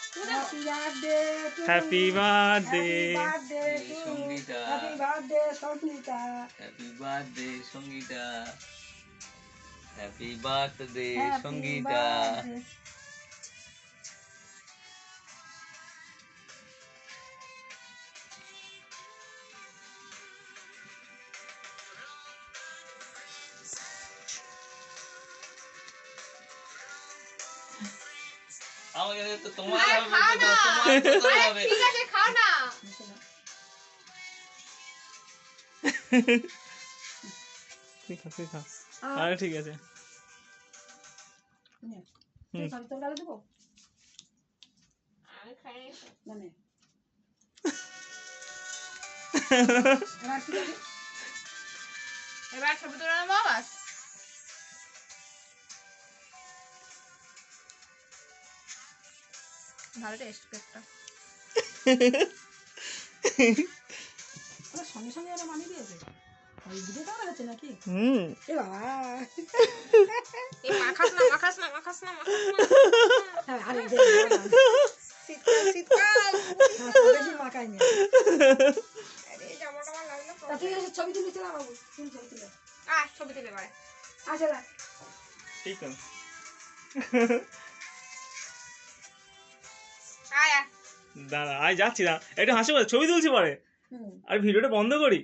Happy birthday to happy you. Birthday Happy birthday to you. Songita. Happy birthday, Songita. Happy birthday, Songita. Happy birthday, Happy Songita. birthday. আমাকে তো তোমার আরে হবে খাও তো না। তোমার তো আরে হবে। ঠিক আছে খাও না। ঠিক আছে খা আর আরে ঠিক আছে নে, তুই খাবি তোর গালে দেবো? আমি খাই নাই। না নে। এবার কি করবি? এবার ছবি তুলে নেবো বাস। ভালো টেস্ট কেকটা। ওরা সঙ্গে সঙ্গে ওরা মানিয়ে দিয়েছে। ওই ভিডিও করা হচ্ছে নাকি? হুম এ বাবা। এই মাখাস না মাখাস না মাখাস না মাখাস না। হ্যাঁ, আরে দে, শীতকাল শীতকাল। বেশি মাখাইনি। আরে জামা টামা লাগলো তা তুই এসে ছবি তুলে চলা বাবু, তুমি ছবি তুলে। ছবি তুলে এবারে। আচ্ছা না। ঠিক আছে আয় দাঁড়া আয় যাচ্ছি না একটু হাসি বল ছবি তুলছি পরে হুম। আর ভিডিওটা বন্ধ করি